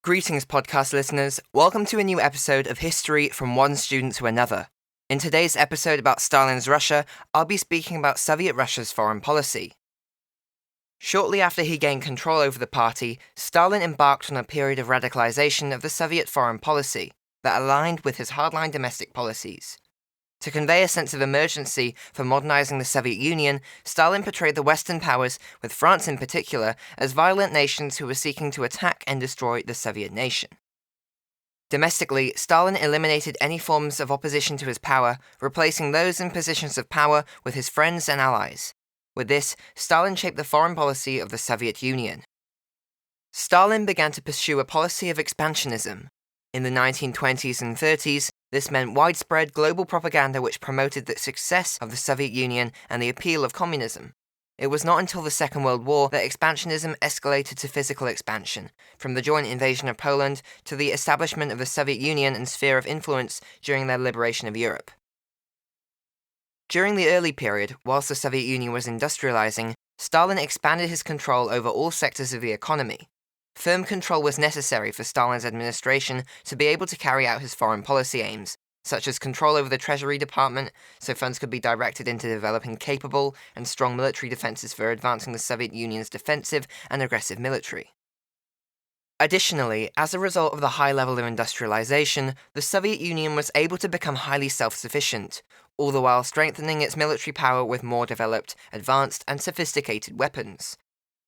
Greetings, podcast listeners. Welcome to a new episode of History from One Student to Another. In today's episode about Stalin's Russia, I'll be speaking about Soviet Russia's foreign policy. Shortly after he gained control over the party, Stalin embarked on a period of radicalisation of the Soviet foreign policy that aligned with his hardline domestic policies. To convey a sense of emergency for modernising the Soviet Union, Stalin portrayed the Western powers, with France in particular, as violent nations who were seeking to attack and destroy the Soviet nation. Domestically, Stalin eliminated any forms of opposition to his power, replacing those in positions of power with his friends and allies. With this, Stalin shaped the foreign policy of the Soviet Union. Stalin began to pursue a policy of expansionism. In the 1920s and 30s, this meant widespread global propaganda which promoted the success of the Soviet Union and the appeal of communism. It was not until the Second World War that expansionism escalated to physical expansion, from the joint invasion of Poland to the establishment of the Soviet Union and sphere of influence during their liberation of Europe. During the early period, whilst the Soviet Union was industrializing, Stalin expanded his control over all sectors of the economy. Firm control was necessary for Stalin's administration to be able to carry out his foreign policy aims, such as control over the Treasury Department, so funds could be directed into developing capable and strong military defenses for advancing the Soviet Union's defensive and aggressive military. Additionally, as a result of the high level of industrialization, the Soviet Union was able to become highly self-sufficient, all the while strengthening its military power with more developed, advanced, and sophisticated weapons.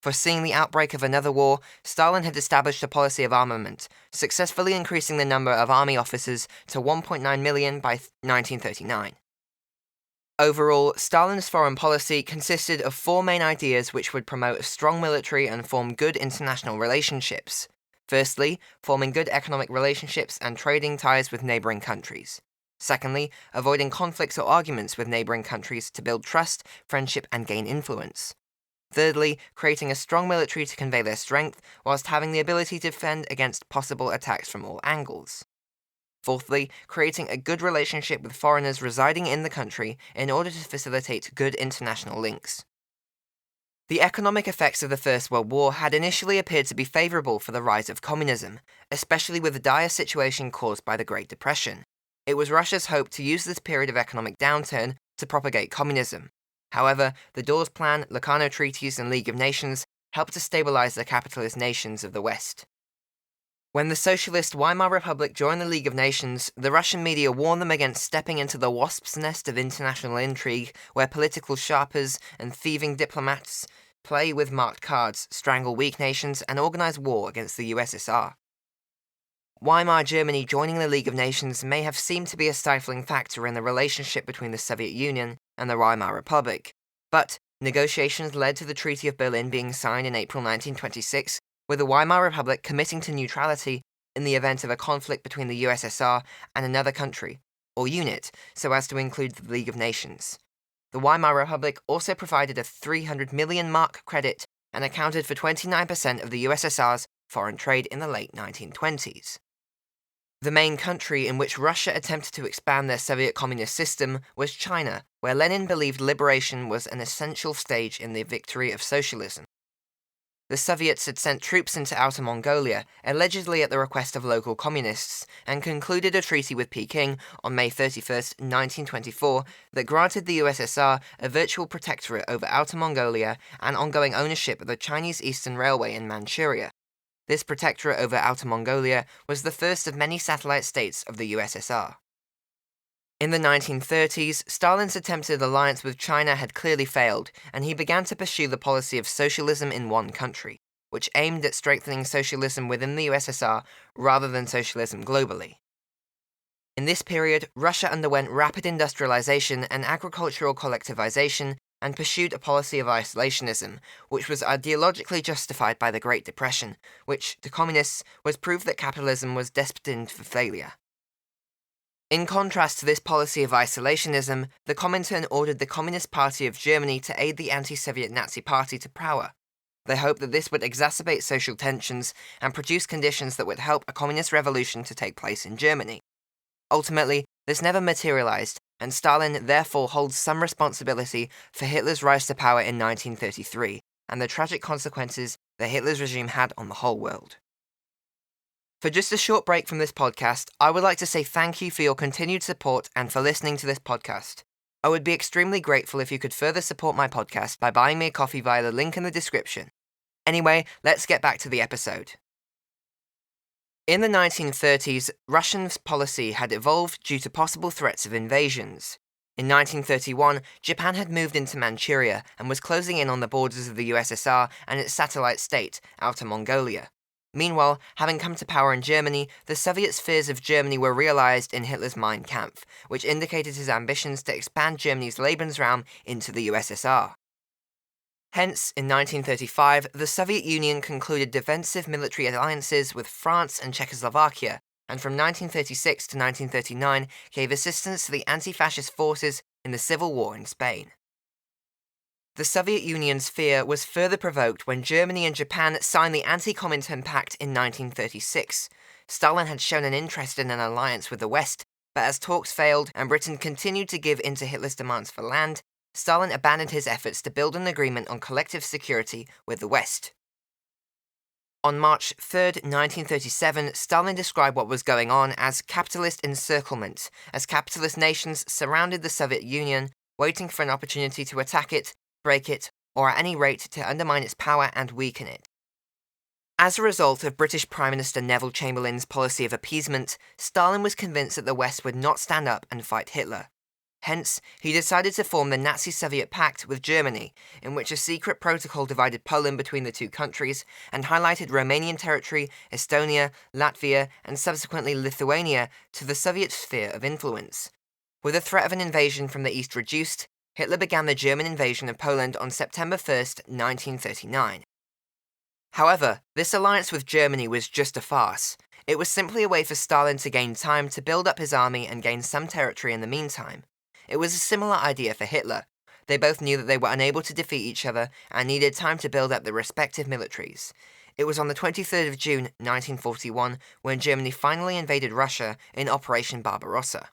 Foreseeing the outbreak of another war, Stalin had established a policy of armament, successfully increasing the number of army officers to 1.9 million by 1939. Overall, Stalin's foreign policy consisted of four main ideas which would promote a strong military and form good international relationships. Firstly, forming good economic relationships and trading ties with neighbouring countries. Secondly, avoiding conflicts or arguments with neighbouring countries to build trust, friendship, and gain influence. Thirdly, creating a strong military to convey their strength, whilst having the ability to defend against possible attacks from all angles. Fourthly, creating a good relationship with foreigners residing in the country in order to facilitate good international links. The economic effects of the First World War had initially appeared to be favourable for the rise of communism, especially with the dire situation caused by the Great Depression. It was Russia's hope to use this period of economic downturn to propagate communism. However, the Dawes Plan, Locarno Treaties, and League of Nations helped to stabilize the capitalist nations of the West. When the socialist Weimar Republic joined the League of Nations, the Russian media warned them against stepping into the wasp's nest of international intrigue, where political sharpers and thieving diplomats play with marked cards, strangle weak nations, and organize war against the USSR. Weimar Germany joining the League of Nations may have seemed to be a stifling factor in the relationship between the Soviet Union and the Weimar Republic, but negotiations led to the Treaty of Berlin being signed in April 1926, with the Weimar Republic committing to neutrality in the event of a conflict between the USSR and another country, or unit, so as to include the League of Nations. The Weimar Republic also provided a 300 million mark credit and accounted for 29% of the USSR's foreign trade in the late 1920s. The main country in which Russia attempted to expand their Soviet communist system was China, where Lenin believed liberation was an essential stage in the victory of socialism. The Soviets had sent troops into Outer Mongolia, allegedly at the request of local communists, and concluded a treaty with Peking on May 31, 1924, that granted the USSR a virtual protectorate over Outer Mongolia and ongoing ownership of the Chinese Eastern Railway in Manchuria. This protectorate over Outer Mongolia was the first of many satellite states of the USSR. In the 1930s, Stalin's attempted alliance with China had clearly failed, and he began to pursue the policy of socialism in one country, which aimed at strengthening socialism within the USSR rather than socialism globally. In this period, Russia underwent rapid industrialization and agricultural collectivization, and pursued a policy of isolationism, which was ideologically justified by the Great Depression, which, to communists, was proof that capitalism was destined for failure. In contrast to this policy of isolationism, the Comintern ordered the Communist Party of Germany to aid the anti-Soviet Nazi Party to power. They hoped that this would exacerbate social tensions and produce conditions that would help a communist revolution to take place in Germany. Ultimately, this never materialized, and Stalin therefore holds some responsibility for Hitler's rise to power in 1933, and the tragic consequences that Hitler's regime had on the whole world. For just a short break from this podcast, I would like to say thank you for your continued support and for listening to this podcast. I would be extremely grateful if you could further support my podcast by buying me a coffee via the link in the description. Anyway, let's get back to the episode. In the 1930s, Russian policy had evolved due to possible threats of invasions. In 1931, Japan had moved into Manchuria and was closing in on the borders of the USSR and its satellite state, Outer Mongolia. Meanwhile, having come to power in Germany, the Soviets' fears of Germany were realized in Hitler's Mein Kampf, which indicated his ambitions to expand Germany's Lebensraum into the USSR. Hence, in 1935, the Soviet Union concluded defensive military alliances with France and Czechoslovakia, and from 1936 to 1939 gave assistance to the anti-fascist forces in the civil war in Spain. The Soviet Union's fear was further provoked when Germany and Japan signed the Anti-Comintern Pact in 1936. Stalin had shown an interest in an alliance with the West, but as talks failed and Britain continued to give in to Hitler's demands for land, Stalin abandoned his efforts to build an agreement on collective security with the West. On March 3, 1937, Stalin described what was going on as capitalist encirclement, as capitalist nations surrounded the Soviet Union, waiting for an opportunity to attack it, break it, or at any rate to undermine its power and weaken it. As a result of British Prime Minister Neville Chamberlain's policy of appeasement, Stalin was convinced that the West would not stand up and fight Hitler. Hence, he decided to form the Nazi-Soviet Pact with Germany, in which a secret protocol divided Poland between the two countries and highlighted Romanian territory, Estonia, Latvia, and subsequently Lithuania to the Soviet sphere of influence. With the threat of an invasion from the east reduced, Hitler began the German invasion of Poland on September 1, 1939. However, this alliance with Germany was just a farce. It was simply a way for Stalin to gain time to build up his army and gain some territory in the meantime. It was a similar idea for Hitler. They both knew that they were unable to defeat each other and needed time to build up their respective militaries. It was on the 23rd of June, 1941, when Germany finally invaded Russia in Operation Barbarossa.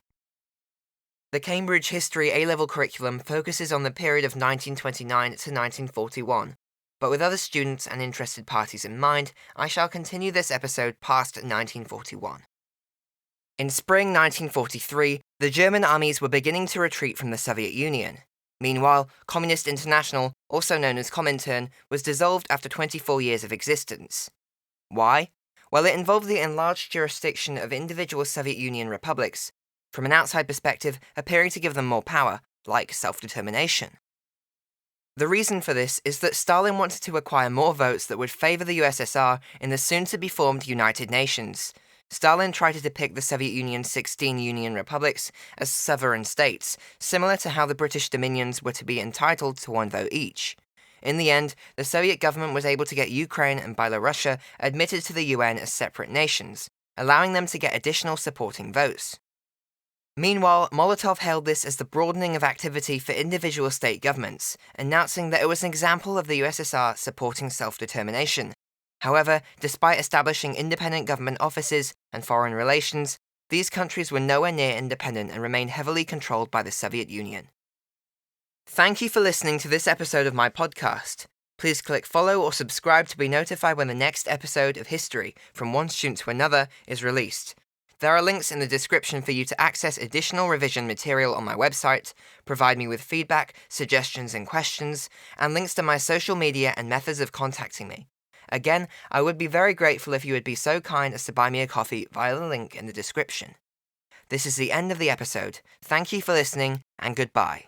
The Cambridge History A-level curriculum focuses on the period of 1929 to 1941, but with other students and interested parties in mind, I shall continue this episode past 1941. In spring 1943, the German armies were beginning to retreat from the Soviet Union. Meanwhile, Communist International, also known as Comintern, was dissolved after 24 years of existence. Why? Well, it involved the enlarged jurisdiction of individual Soviet Union republics, from an outside perspective appearing to give them more power, like self-determination. The reason for this is that Stalin wanted to acquire more votes that would favour the USSR in the soon-to-be-formed United Nations. Stalin tried to depict the Soviet Union's 16 Union republics as sovereign states, similar to how the British dominions were to be entitled to one vote each. In the end, the Soviet government was able to get Ukraine and Belarus admitted to the UN as separate nations, allowing them to get additional supporting votes. Meanwhile, Molotov hailed this as the broadening of activity for individual state governments, announcing that it was an example of the USSR supporting self-determination. However, despite establishing independent government offices and foreign relations, these countries were nowhere near independent and remained heavily controlled by the Soviet Union. Thank you for listening to this episode of my podcast. Please click follow or subscribe to be notified when the next episode of History, from one student to another, is released. There are links in the description for you to access additional revision material on my website, provide me with feedback, suggestions and questions, and links to my social media and methods of contacting me. Again, I would be very grateful if you would be so kind as to buy me a coffee via the link in the description. This is the end of the episode. Thank you for listening, and goodbye.